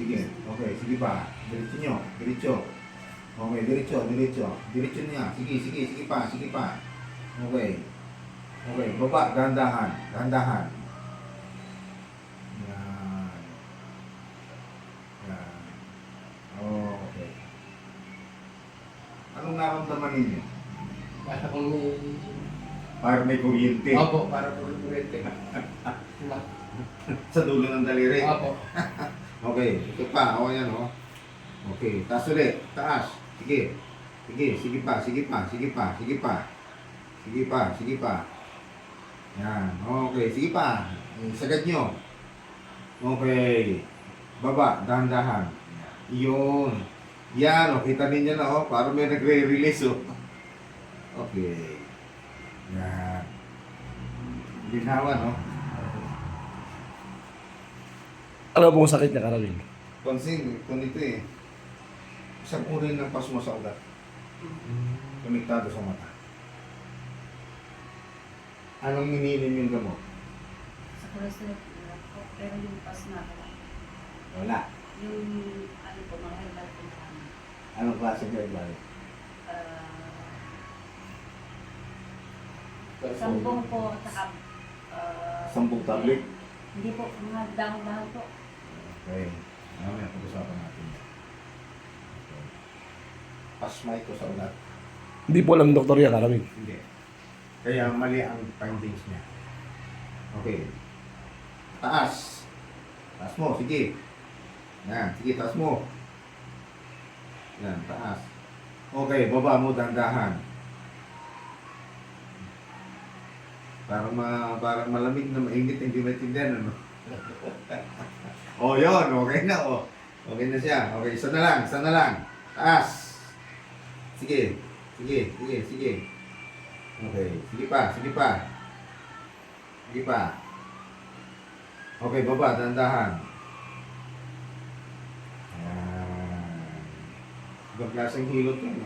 Sige. Okay, sige pa. Diretso nyo. Diretso. Okay, diretso, diretso. Diretso niya. Sige, sige, sige pa, sige pa. Okay. Okay, baba, dahan-dahan. Dahan-dahan. Yan. Yan. Okay. Anong naramdaman ninyo? Para kung may... Parang may kuryente. Opo, para kung may kurente. Sa dulo ng daliri. Opo. Okay, ito pa. O, yan o. Okay, taas ulit. Taas. Sige. Sige, sige pa, sige pa, sige pa, sige pa. Sige pa, sige pa. Yan. Okay, sige pa. Sagad nyo. Okay. Baba, dahan-dahan. Yun. Yan, o. Kita ninyo na, o. Parang may nagre-release, o. Okay. Yan. Ginawa, no? Ano pong sakit niya, Caroline? Pansin, kung ito eh. Isang uri ng pasmo sa ugat. Konektado sa mata. Anong iniinom yung gamot? Sa cholesterol po, pero yung pas na ako. Wala. Yung ano po, mga herbal po kami. Anong klase ng herbal? Sambong po, saka... Sampung tablet? Hindi po, mga dahon-dahon po. Okay. Mamaya pag-usapan natin. Okay. Pasma ito sa ugat? Hindi po alam ng doktor yan, Caroline. Hindi. Kaya mali ang findings niya. Okay. Taas. Taas mo, sige. Yan, sige, taas mo. Yan, taas. Okay, baba mo, dandahan. Parang malamig na mainit, hindi maintindihan, ano? Oh, yun, okay na, oh. Okay na siya. Okay, isa na lang, isa na lang. Taas. Sige, sige, sige, sige. Okay, sige pa, sige pa. Sige pa. Okay, baba, dandahan. Ayan. Ibang klaseng hilot yun.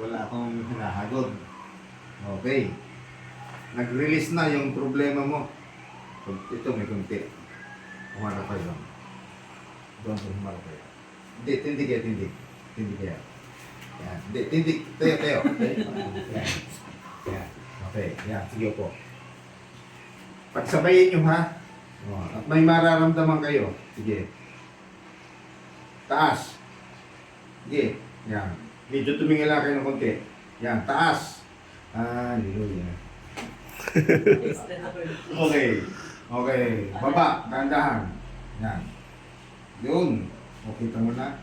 Wala akong hinahagod. Okay. Nag-release na yung problema mo. Ito may kunti. Humarap kayo. Doon po humarap kayo. Hindi, tindig kaya, tindig. Tindig kaya. Yan. Hindi, tindig. Tayo, tayo. Yan. Yan. Okay. Yan. Sige po. Pagsabayin nyo ha. At may mararamdaman kayo. Sige. Taas. Sige. Yan. Medyo tumingala kayo ng konti. Yan. Taas. Hallelujah. Okay. Okay. Baba. Dahan-dahan. Yan. Yun. Okay ka muna.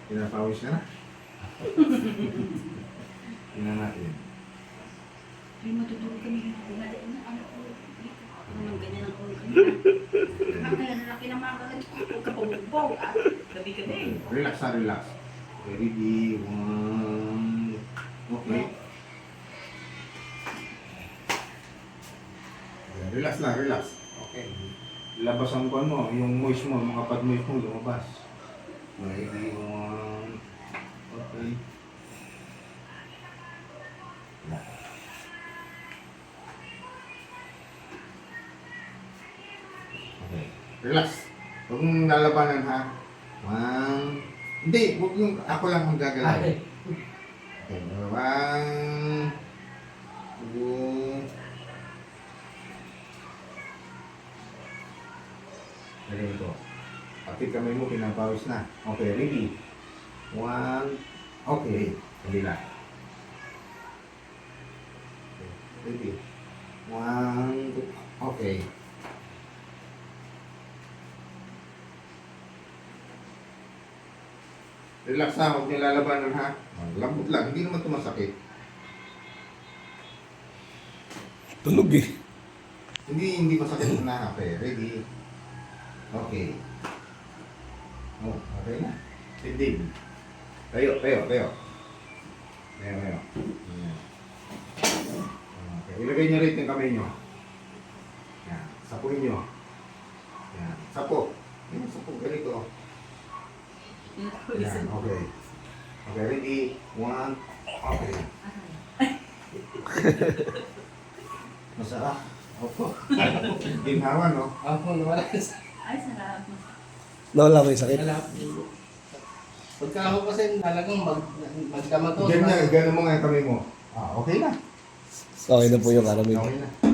Pinapawis ka na? Tingnan natin. Ay, matutulog kami dito. Pinadain na ano ko. Dito. Ano nang ganyan ang ulo kanina. Kaya nalaki ng mga kagat. Huwag ka pumugbog. Gabi-gabi. Relax na, relax. Okay, ready. One. Okay. Relax na, relax. Okay. Labas ang buwan mo, yung moist mo, mga pag-moist mo, lumabas. Okay, ready. One. Okay. Relax. Okay. Relax. Huwag mong lalabanan ha. One. Hindi, huwag yung ako lang ang gagalaw. Okay. Okay, one. Two. Ready ito. Pati kamay mo, pinapawis na. Okay, ready. One. Okay. Kabila. Okay, ready. One. Two. Okay. Relax na, huwag niyo lalabanan ha. Lambot lang, hindi naman ito masakit. Tunog eh. Hindi masakit na. Okay, ready. Okay. Oh, okay na. Tindig. Tayo, tayo, tayo. Tayo, tayo. Ayan. Okay, ilagay niyo rito yung kamay niyo. Yan, sapuin niyo. Yan, sapo. Yan, sapo, ganito. Yan, okay. Okay, ready. One. Okay. Masarap. Opo. Ginhawa, no? Ako, nawala. Ay, sarap. Nawala mo yung sakit. Wala po. Pagka ako kasi talagang magdamato. Ganyan mo nga yung kamay mo. Ah, okay na. Okay na po yung karami. Okay na.